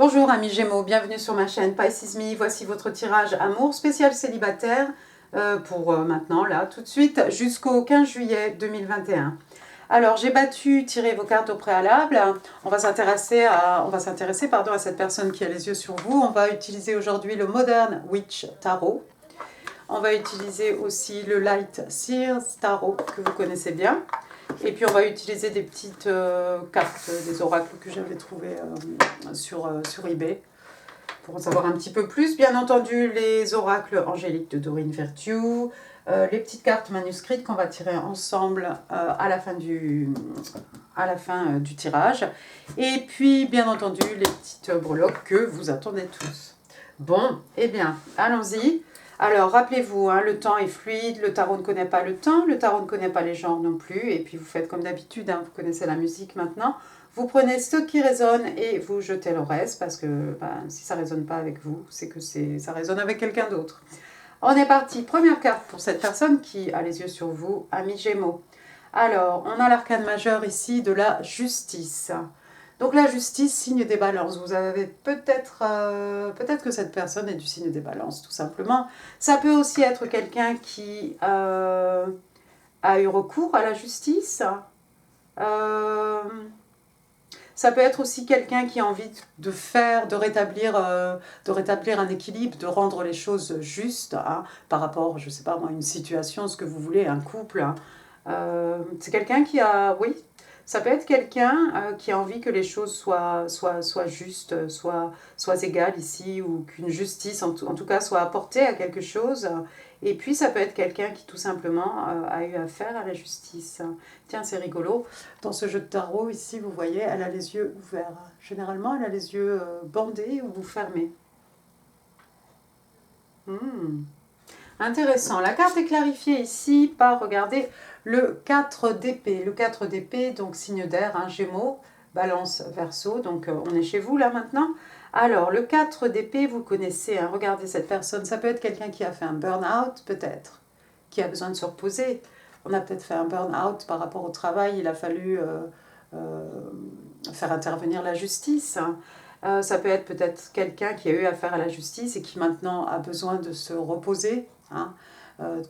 Bonjour amis Gémeaux, bienvenue sur ma chaîne Pisces Me. Voici votre tirage amour spécial célibataire pour maintenant, là, tout de suite, jusqu'au 15 juillet 2021. Alors, j'ai tiré vos cartes au préalable. On va s'intéresser à cette personne qui a les yeux sur vous. On va utiliser aujourd'hui le Modern Witch Tarot. On va utiliser aussi le Light Seers Tarot que vous connaissez bien. Et puis on va utiliser des petites cartes, des oracles que j'avais trouvées sur eBay pour en savoir un petit peu plus. Bien entendu, les oracles angéliques de Doreen Virtue, les petites cartes manuscrites qu'on va tirer ensemble à la fin du tirage. Et puis, bien entendu, les petites breloques que vous attendez tous. Bon, eh bien, allons-y. Alors, rappelez-vous, hein, le temps est fluide, le tarot ne connaît pas le temps, le tarot ne connaît pas les genres non plus, et puis vous faites comme d'habitude, hein, vous connaissez la musique maintenant, vous prenez ce qui résonne et vous jetez le reste, parce que si ça ne résonne pas avec vous, c'est que ça résonne avec quelqu'un d'autre. On est parti, première carte pour cette personne qui a les yeux sur vous, ami Gémeaux. Alors, on a l'arcane majeur ici de la justice. Donc la justice, signe des balances. Vous avez peut-être que cette personne est du signe des balances, tout simplement. Ça peut aussi être quelqu'un qui a eu recours à la justice. Ça peut être aussi quelqu'un qui a envie de rétablir un équilibre, de rendre les choses justes hein, par rapport, je ne sais pas moi, une situation, ce que vous voulez, un couple. Hein. C'est quelqu'un qui a, oui, ça peut être quelqu'un qui a envie que les choses soient justes, soient égales ici, ou qu'une justice en tout cas soit apportée à quelque chose. Et puis ça peut être quelqu'un qui tout simplement a eu affaire à la justice. Tiens, c'est rigolo. Dans ce jeu de tarot, ici, vous voyez, elle a les yeux ouverts. Généralement, elle a les yeux bandés ou fermés. Intéressant. La carte est clarifiée ici par, regardez, le 4 d'épée. Le 4 d'épée, donc signe d'air, hein, Gémeaux, Balance, Verseau. Donc on est chez vous là maintenant. Alors, le 4 d'épée, vous connaissez, hein, regardez cette personne. Ça peut être quelqu'un qui a fait un burn-out, peut-être, qui a besoin de se reposer. On a peut-être fait un burn-out par rapport au travail. Il a fallu faire intervenir la justice. Hein. Ça peut être peut-être quelqu'un qui a eu affaire à la justice et qui maintenant a besoin de se reposer. Hein,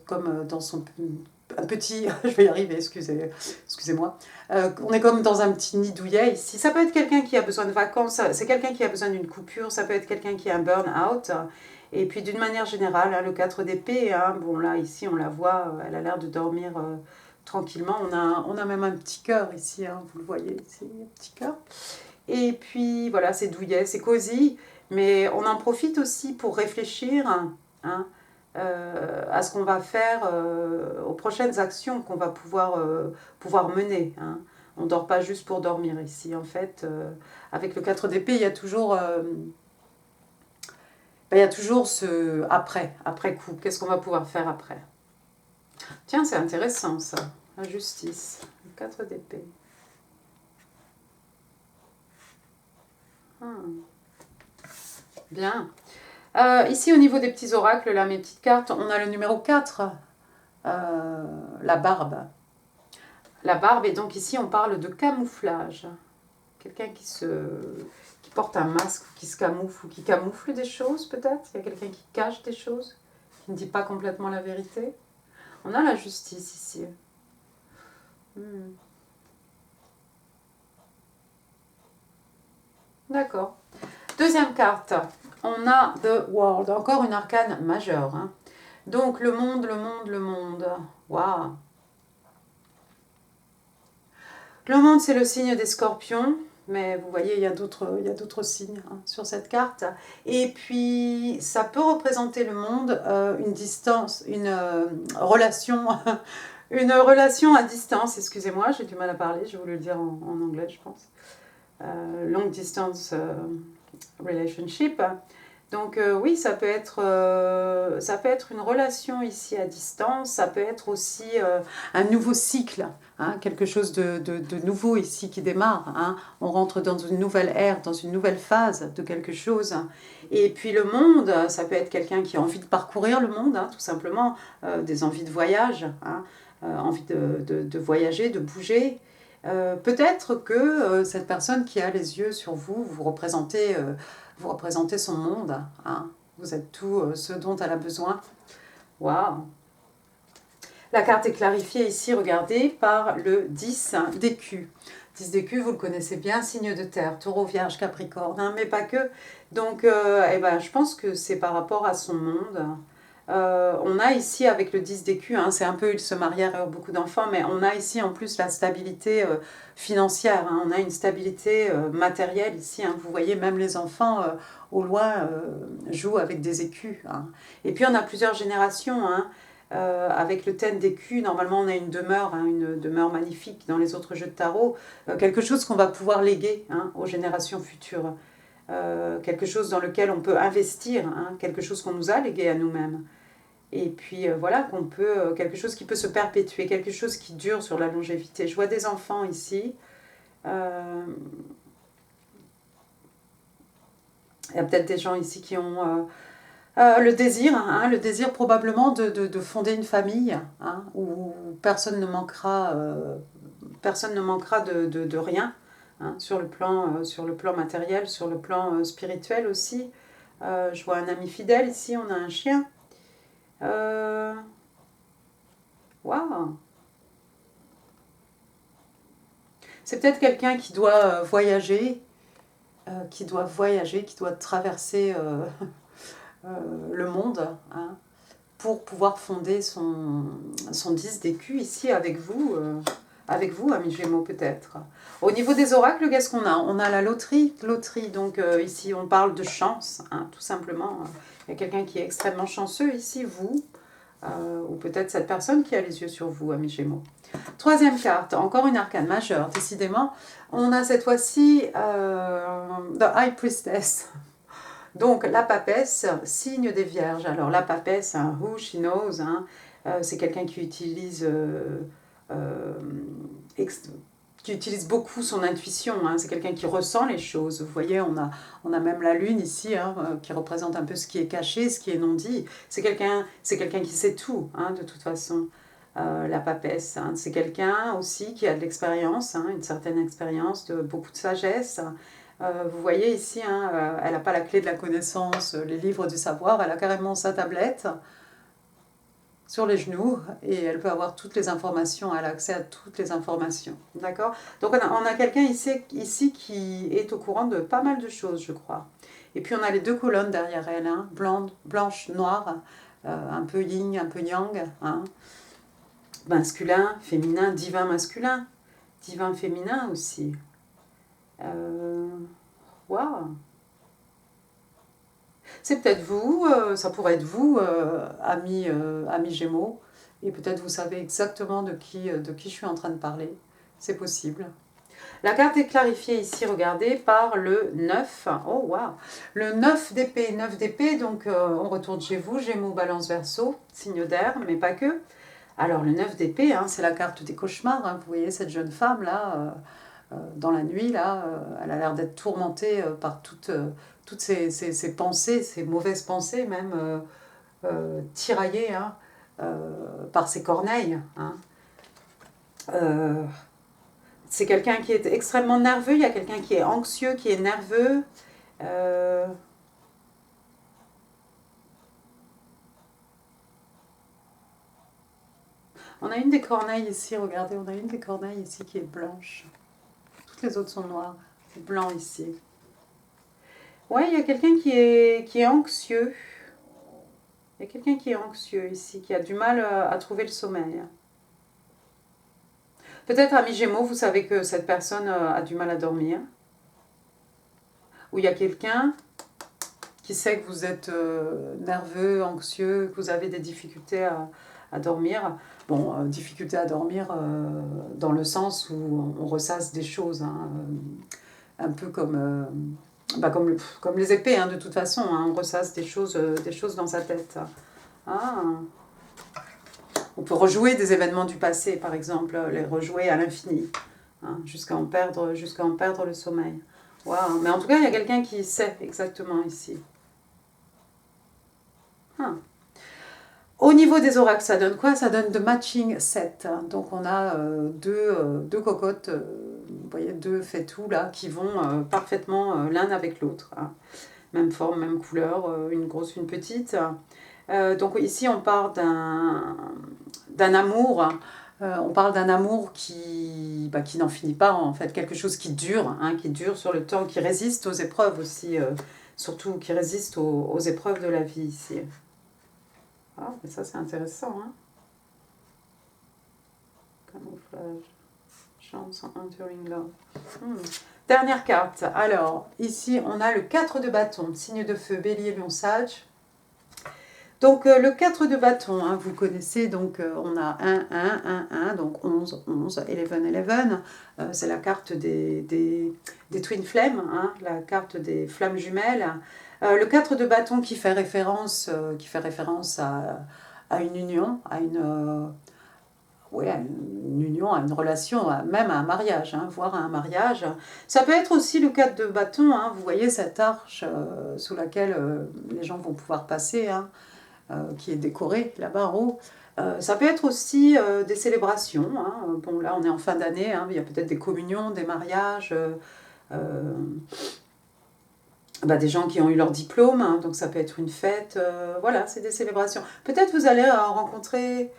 comme dans un petit, je vais y arriver, excusez-moi, on est comme dans un petit nid douillet ici. Ça peut être quelqu'un qui a besoin de vacances, c'est quelqu'un qui a besoin d'une coupure, ça peut être quelqu'un qui a un burn-out. Et puis d'une manière générale, hein, le 4 d'épée, hein, bon là ici on la voit, elle a l'air de dormir tranquillement. On a même un petit cœur ici, hein, vous le voyez ici, un petit cœur. Et puis voilà, c'est douillet, c'est cosy, mais on en profite aussi pour réfléchir, hein, à ce qu'on va faire, aux prochaines actions qu'on va pouvoir mener. Hein. On ne dort pas juste pour dormir ici. En fait, avec le 4 d'épée, il y a toujours ce après coup. Qu'est-ce qu'on va pouvoir faire après? Tiens, c'est intéressant ça, la justice, le 4 d'épée. Bien. Ici, au niveau des petits oracles, là, mes petites cartes, on a le numéro 4, la barbe. La barbe, et donc ici, on parle de camouflage. Quelqu'un qui porte un masque, qui se camoufle, ou qui camoufle des choses, peut-être. Il y a quelqu'un qui cache des choses, qui ne dit pas complètement la vérité. On a la justice ici. D'accord. Deuxième carte. On a The World, encore une arcane majeure. Hein. Donc le monde. Waouh. Le monde, c'est le signe des scorpions. Mais vous voyez, il y a d'autres signes hein, sur cette carte. Et puis, ça peut représenter le monde, une distance, une relation, une relation à distance. Excusez-moi, j'ai du mal à parler, je voulais le dire en anglais, je pense. Long distance relationship. Donc oui, ça peut être une relation ici à distance, ça peut être aussi un nouveau cycle, hein, quelque chose de nouveau ici qui démarre. Hein. On rentre dans une nouvelle ère, dans une nouvelle phase de quelque chose. Et puis le monde, ça peut être quelqu'un qui a envie de parcourir le monde, hein, tout simplement, des envies de voyage, hein, envie de voyager, de bouger. Peut-être que cette personne qui a les yeux sur vous, vous représentez son monde. Hein. Vous êtes tout ce dont elle a besoin. Waouh! La carte est clarifiée ici, regardez, par le 10 d'écus. 10 d'écus, vous le connaissez bien, signe de terre, taureau, vierge, capricorne, hein, mais pas que. Donc, eh ben, je pense que c'est par rapport à son monde. On a ici avec le 10 d'écus, hein, c'est un peu, ils se marièrent, beaucoup d'enfants, mais on a ici en plus la stabilité financière, hein, on a une stabilité matérielle ici. Hein, vous voyez, même les enfants au loin jouent avec des écus. Hein. Et puis on a plusieurs générations. Hein, avec le thème d'écu, normalement on a une demeure magnifique dans les autres jeux de tarot, quelque chose qu'on va pouvoir léguer hein, aux générations futures, quelque chose dans lequel on peut investir, hein, quelque chose qu'on nous a légué à nous-mêmes. Et puis voilà, quelque chose qui peut se perpétuer, quelque chose qui dure sur la longévité. Je vois des enfants ici. Il y a peut-être des gens ici qui ont le désir probablement de fonder une famille, hein, où personne ne manquera, de rien, hein, sur le plan matériel, sur le plan spirituel aussi. Je vois un ami fidèle ici, on a un chien. Waouh! C'est peut-être quelqu'un qui doit voyager, qui doit traverser le monde, hein, pour pouvoir fonder son 10 d'écu ici avec vous, amis Gémeaux peut-être. Au niveau des oracles, qu'est-ce qu'on a? On a la loterie, donc ici on parle de chance, hein, tout simplement. Il y a quelqu'un qui est extrêmement chanceux ici, vous, ou peut-être cette personne qui a les yeux sur vous, amis Gémeaux. Troisième carte, encore une arcane majeure, décidément. On a cette fois-ci The High Priestess. Donc la papesse, signe des vierges. Alors la papesse, hein, who she knows, hein, c'est quelqu'un qui utilise beaucoup son intuition, hein. C'est quelqu'un qui ressent les choses. Vous voyez, on a même la lune ici, hein, qui représente un peu ce qui est caché, ce qui est non dit. C'est quelqu'un qui sait tout, hein, de toute façon. La papesse, hein. C'est quelqu'un aussi qui a de l'expérience, hein, une certaine expérience, beaucoup de sagesse. Vous voyez ici, hein, elle n'a pas la clé de la connaissance, les livres du savoir, elle a carrément sa tablette sur les genoux et elle peut avoir toutes les informations, elle a accès à toutes les informations. D'accord? Donc on a quelqu'un ici qui est au courant de pas mal de choses, je crois. Et puis on a les deux colonnes derrière elle, hein, blanche, noire, un peu yin, un peu yang, hein, masculin, féminin, divin masculin, divin féminin aussi. Waouh! C'est peut-être vous, ça pourrait être vous, amis Gémeaux, et peut-être vous savez exactement de qui je suis en train de parler. C'est possible. La carte est clarifiée ici, regardez, par le 9. Oh, waouh! Le 9 d'épée. 9 d'épée, donc on retourne chez vous, Gémeaux, Balance, Verseau, signe d'air, mais pas que. Alors, le 9 d'épée, hein, c'est la carte des cauchemars. Hein, vous voyez cette jeune femme-là, dans la nuit, là, elle a l'air d'être tourmentée par toutes ces pensées, ces mauvaises pensées même, tiraillées, hein, par ses corneilles. Hein. C'est quelqu'un qui est extrêmement nerveux, il y a quelqu'un qui est anxieux, qui est nerveux. On a une des corneilles ici, regardez, on a une des corneilles ici qui est blanche. Toutes les autres sont noires. C'est blanc ici. Ouais, il y a quelqu'un qui est anxieux. Il y a quelqu'un qui est anxieux ici, qui a du mal à trouver le sommeil. Peut-être, amis Gémeaux, vous savez que cette personne a du mal à dormir. Ou il y a quelqu'un qui sait que vous êtes nerveux, anxieux, que vous avez des difficultés à dormir. Bon, difficultés à dormir dans le sens où on ressasse des choses, hein, un peu comme les épées, hein, de toute façon, hein, on ressasse des choses dans sa tête. Ah. On peut rejouer des événements du passé, par exemple, les rejouer à l'infini, hein, jusqu'à en perdre le sommeil. Wow. Mais en tout cas, il y a quelqu'un qui sait exactement ici. Ah. Au niveau des oracles, ça donne quoi? Ça donne de matching set. Donc on a deux cocottes, vous voyez, deux faitous là, qui vont parfaitement l'un avec l'autre. Hein. Même forme, même couleur, une grosse, une petite. Donc ici on parle d'un amour. On parle d'un amour qui n'en finit pas, en fait, quelque chose qui dure sur le temps, qui résiste aux épreuves aussi, surtout qui résiste aux épreuves de la vie ici. Ah, mais ça c'est intéressant, hein. Camouflage, chance en entering love. Dernière carte. Alors, ici on a le 4 de bâton, signe de feu, bélier, lion, sage. Donc le 4 de bâton, hein, vous connaissez, donc on a 1, 1, 1, 1, donc 11, 11, 11, 11. C'est la carte des Twin Flames, hein, la carte des flammes jumelles. Le 4 de bâton qui fait référence à une union, à une union, à une relation, même à un mariage, hein, voire à un mariage. Ça peut être aussi le 4 de bâton, hein, vous voyez cette arche sous laquelle les gens vont pouvoir passer, hein, qui est décorée là-bas en haut. Ça peut être aussi des célébrations. Hein. Bon, là, on est en fin d'année, hein, il y a peut-être des communions, des mariages, des gens qui ont eu leur diplôme, hein, donc ça peut être une fête. Voilà, c'est des célébrations. Peut-être vous allez rencontrer...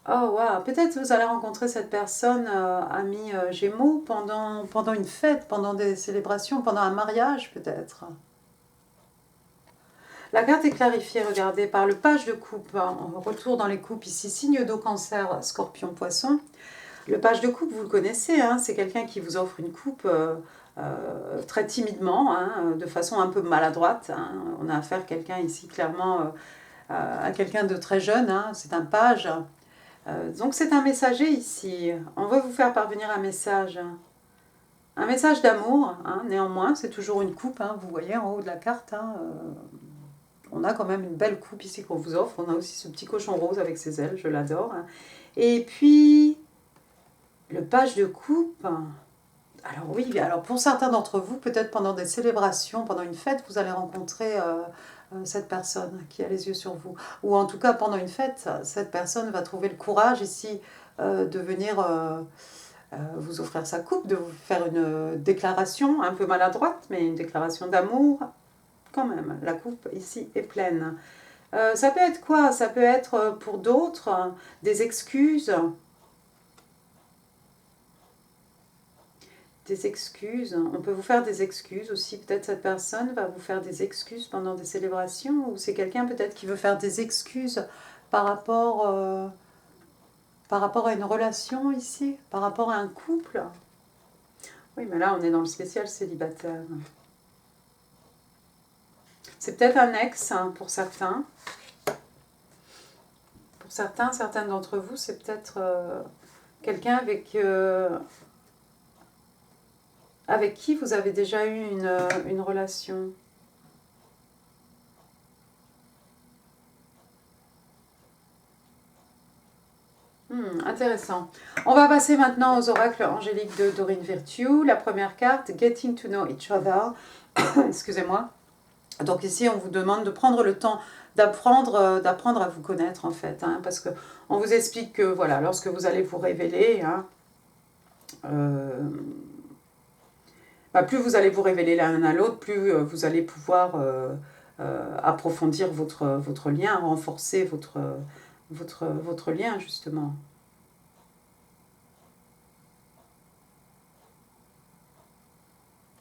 Oh, wow. Peut-être vous allez rencontrer cette personne, ami Gémeaux, pendant une fête, pendant des célébrations, pendant un mariage peut-être. La carte est clarifiée, regardez, par le page de coupe. On retour dans les coupes ici, signe d'eau, cancer, scorpion, poisson. Le page de coupe, vous le connaissez, hein, c'est quelqu'un qui vous offre une coupe très timidement, hein, de façon un peu maladroite. Hein. On a affaire à quelqu'un ici, clairement, à quelqu'un de très jeune, hein, c'est un page. Donc c'est un messager ici. On veut vous faire parvenir un message. Un message d'amour, hein, néanmoins, c'est toujours une coupe, hein, vous voyez en haut de la carte. Hein, on a quand même une belle coupe ici qu'on vous offre. On a aussi ce petit cochon rose avec ses ailes, je l'adore. Hein. Et puis, le page de coupe. Alors oui, alors pour certains d'entre vous, peut-être pendant des célébrations, pendant une fête, vous allez rencontrer cette personne qui a les yeux sur vous. Ou en tout cas, pendant une fête, cette personne va trouver le courage ici de venir vous offrir sa coupe, de vous faire une déclaration un peu maladroite, mais une déclaration d'amour quand même. La coupe ici est pleine. Ça peut être quoi? Ça peut être pour d'autres des excuses. Des excuses. On peut vous faire des excuses aussi. Peut-être cette personne va vous faire des excuses pendant des célébrations. Ou c'est quelqu'un peut-être qui veut faire des excuses par rapport à une relation ici, par rapport à un couple. Oui, mais là on est dans le spécial célibataire. C'est peut-être un ex hein, pour certains. Pour certains, certaines d'entre vous, c'est peut-être quelqu'un avec qui vous avez déjà eu une relation. Intéressant. On va passer maintenant aux oracles angéliques de Dorine Virtue. La première carte, Getting to know each other. Excusez-moi. Donc ici, on vous demande de prendre le temps d'apprendre à vous connaître en fait. Hein, parce qu'on vous explique que voilà, lorsque vous allez vous révéler, hein, plus vous allez vous révéler l'un à l'autre, plus vous allez pouvoir approfondir votre lien, renforcer votre lien justement.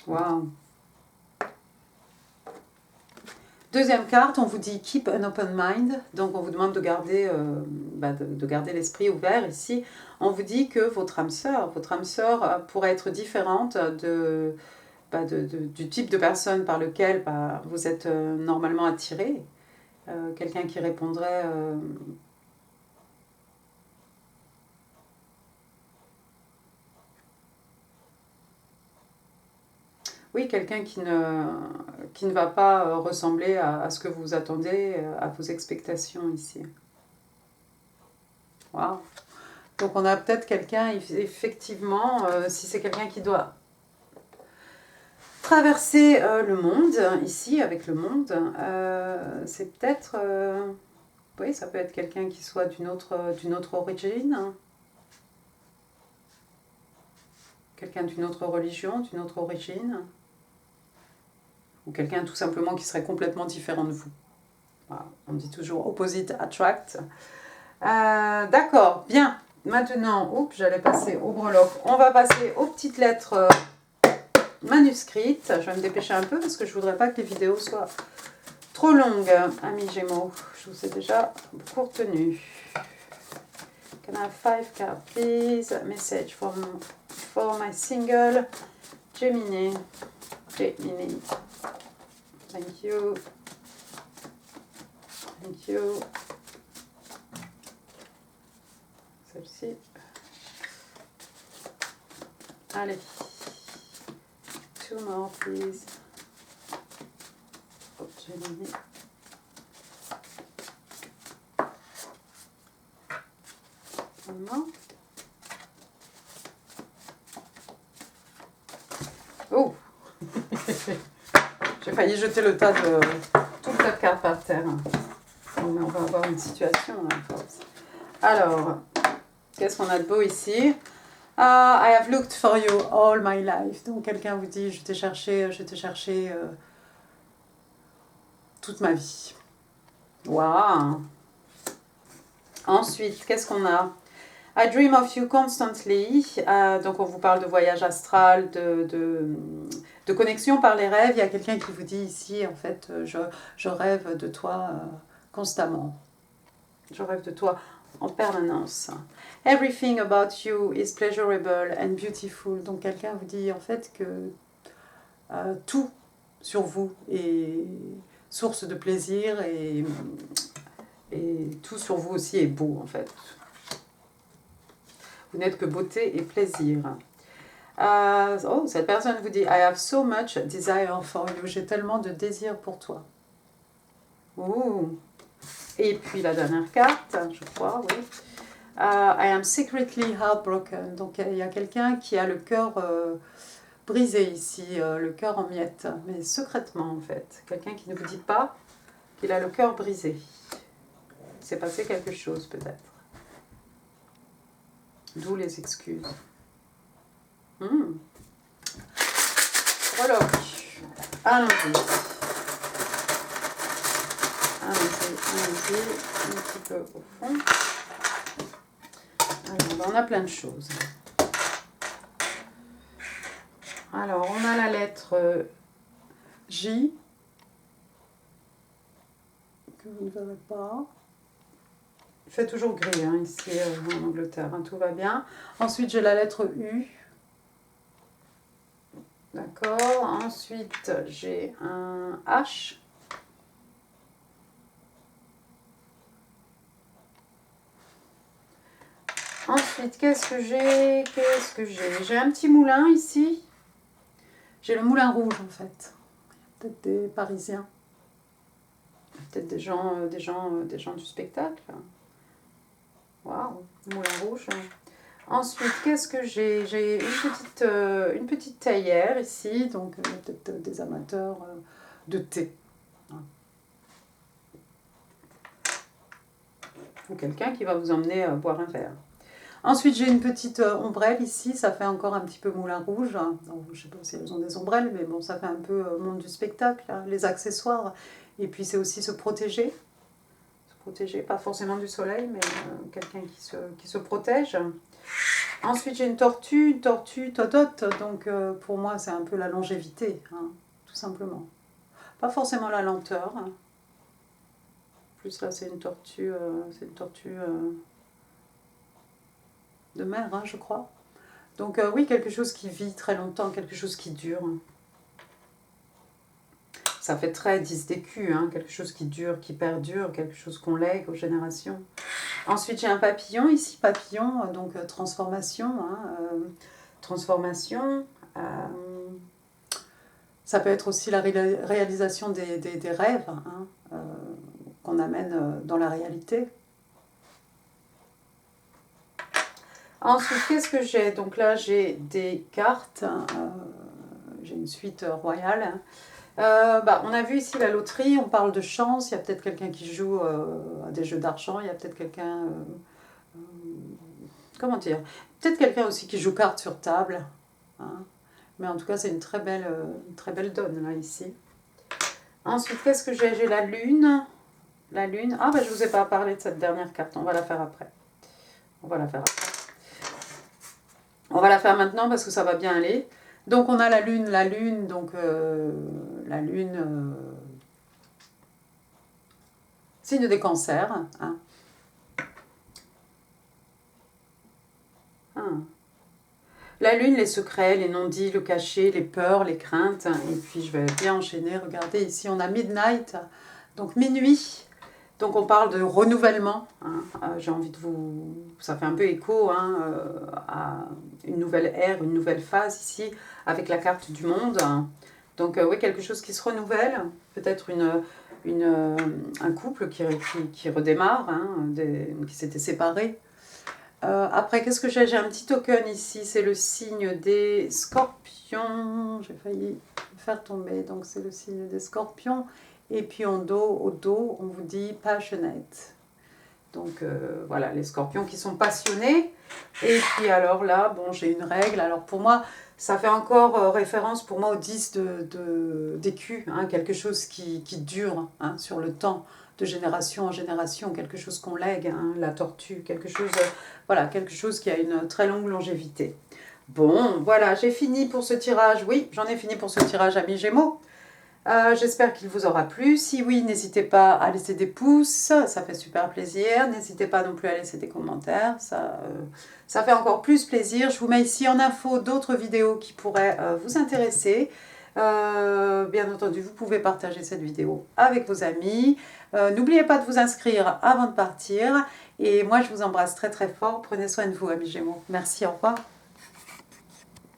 Waouh. Deuxième carte, on vous dit keep an open mind, donc on vous demande de garder, de garder l'esprit ouvert ici. On vous dit que votre âme sœur pourrait être différente du type de personne par lequel vous êtes normalement attiré. Quelqu'un qui répondrait... Oui, quelqu'un qui ne va pas ressembler à ce que vous attendez, à vos expectations ici. Waouh. Donc on a peut-être quelqu'un, effectivement, si c'est quelqu'un qui doit traverser le monde, ici, avec le monde, c'est peut-être Oui, ça peut être quelqu'un qui soit d'une autre origine, hein. Quelqu'un d'une autre religion, d'une autre origine, ou quelqu'un tout simplement qui serait complètement différent de vous. Voilà. On dit toujours opposite attract. D'accord, bien. Maintenant, oups, j'allais passer au breloque. On va passer aux petites lettres manuscrites. Je vais me dépêcher un peu parce que je ne voudrais pas que les vidéos soient trop longues, amis Gémeaux. Je vous ai déjà beaucoup retenu. Can I have 5 cards, please? Message for my single Gemini. Gemini. Thank you. Thank you. Celle-ci. Allez. 2 more, please. Oh, Gemini. Oh. J'ai failli jeter tout le tas de cartes par terre. Mais on va avoir une situation à force. Alors, qu'est-ce qu'on a de beau ici? I have looked for you all my life. Donc quelqu'un vous dit, je t'ai cherché toute ma vie. Waouh! Ensuite, qu'est-ce qu'on a? I dream of you constantly. Donc on vous parle de voyage astral, de connexion par les rêves. Il y a quelqu'un qui vous dit ici, en fait, je rêve de toi constamment. Je rêve de toi en permanence. Everything about you is pleasurable and beautiful. Donc quelqu'un vous dit en fait que tout sur vous est source de plaisir et tout sur vous aussi est beau en fait. Vous n'êtes que beauté et plaisir. Cette personne vous dit I have so much desire for you. J'ai tellement de désir pour toi. Ouh. Et puis la dernière carte, je crois, oui. I am secretly heartbroken. Donc il y a quelqu'un qui a le cœur brisé ici, le cœur en miettes, mais secrètement en fait. Quelqu'un qui ne vous dit pas qu'il a le cœur brisé. Il s'est passé quelque chose peut-être. D'où les excuses. Reloque. Allons-y. Allons-y, un petit peu au fond. Alors, on a plein de choses. Alors, on a la lettre J, que vous ne verrez pas. Il fait toujours gris hein, ici en Angleterre, hein, tout va bien. Ensuite, j'ai la lettre U. D'accord. Ensuite, j'ai un H. Ensuite, qu'est-ce que j'ai? J'ai un petit moulin ici. J'ai le moulin rouge en fait. Peut-être des Parisiens. Peut-être des gens du spectacle. Waouh, moulin rouge. Ensuite, qu'est-ce que j'ai? J'ai une petite théière ici, donc peut-être des amateurs de thé. Ou quelqu'un qui va vous emmener boire un verre. Ensuite, j'ai une petite ombrelle ici, ça fait encore un petit peu moulin rouge. Donc, je ne sais pas si elles ont des ombrelles, mais bon, ça fait un peu monde du spectacle, hein, les accessoires. Et puis, c'est aussi se protéger. Se protéger, pas forcément du soleil, mais quelqu'un qui se protège. Ensuite, j'ai une tortue todote. Donc, pour moi, c'est un peu la longévité, hein, tout simplement. Pas forcément la lenteur. Hein. Plus là, c'est une tortue de mer, hein, je crois. Donc oui, quelque chose qui vit très longtemps, quelque chose qui dure. Ça fait très 10 d'écus, hein, quelque chose qui dure, qui perdure, quelque chose qu'on lègue aux générations. Ensuite, j'ai un papillon ici, papillon, donc transformation. Hein, transformation. Ça peut être aussi la réalisation des rêves hein, qu'on amène dans la réalité. Ensuite, qu'est-ce que j'ai? Donc là, j'ai des cartes. J'ai une suite royale. On a vu ici la loterie, on parle de chance, il y a peut-être quelqu'un qui joue à des jeux d'argent, il y a peut-être quelqu'un... comment dire? Peut-être quelqu'un aussi qui joue cartes sur table. Hein. Mais en tout cas, c'est une très belle donne, là, ici. Ensuite, qu'est-ce que j'ai? J'ai la lune. La lune. Ah, je ne vous ai pas parlé de cette dernière carte, on va la faire après. On va la faire après. On va la faire maintenant parce que ça va bien aller. Donc, on a la lune, donc la lune... signe des cancers. Hein. Ah. La lune, les secrets, les non-dits, le cachet, les peurs, les craintes. Et puis je vais bien enchaîner. Regardez, ici on a Midnight, donc minuit. Donc on parle de renouvellement. Hein. J'ai envie de vous... Ça fait un peu écho à une nouvelle ère, une nouvelle phase ici, avec la carte du monde. Donc oui, quelque chose qui se renouvelle. Peut-être un couple qui redémarre, qui s'était séparé. Après, qu'est-ce que j'ai? J'ai un petit token ici, c'est le signe des scorpions. J'ai failli me faire tomber, donc c'est le signe des scorpions. Et puis au dos, on vous dit passionate. Donc voilà, les scorpions qui sont passionnés. Et puis alors là, bon, j'ai une règle. Alors pour moi, ça fait encore référence pour moi au 10 d'écus, hein, quelque chose qui dure hein, sur le temps, de génération en génération, quelque chose qu'on lègue, hein, la tortue, voilà, quelque chose qui a une très longue longévité. Bon, voilà, j'ai fini pour ce tirage. Oui, j'en ai fini pour ce tirage, amis Gémeaux. J'espère qu'il vous aura plu. Si oui, n'hésitez pas à laisser des pouces, ça fait super plaisir. N'hésitez pas non plus à laisser des commentaires, ça fait encore plus plaisir. Je vous mets ici en info d'autres vidéos qui pourraient vous intéresser. Bien entendu, vous pouvez partager cette vidéo avec vos amis. N'oubliez pas de vous inscrire avant de partir. Et moi, je vous embrasse très très fort. Prenez soin de vous, amis Gémeaux. Merci, au revoir.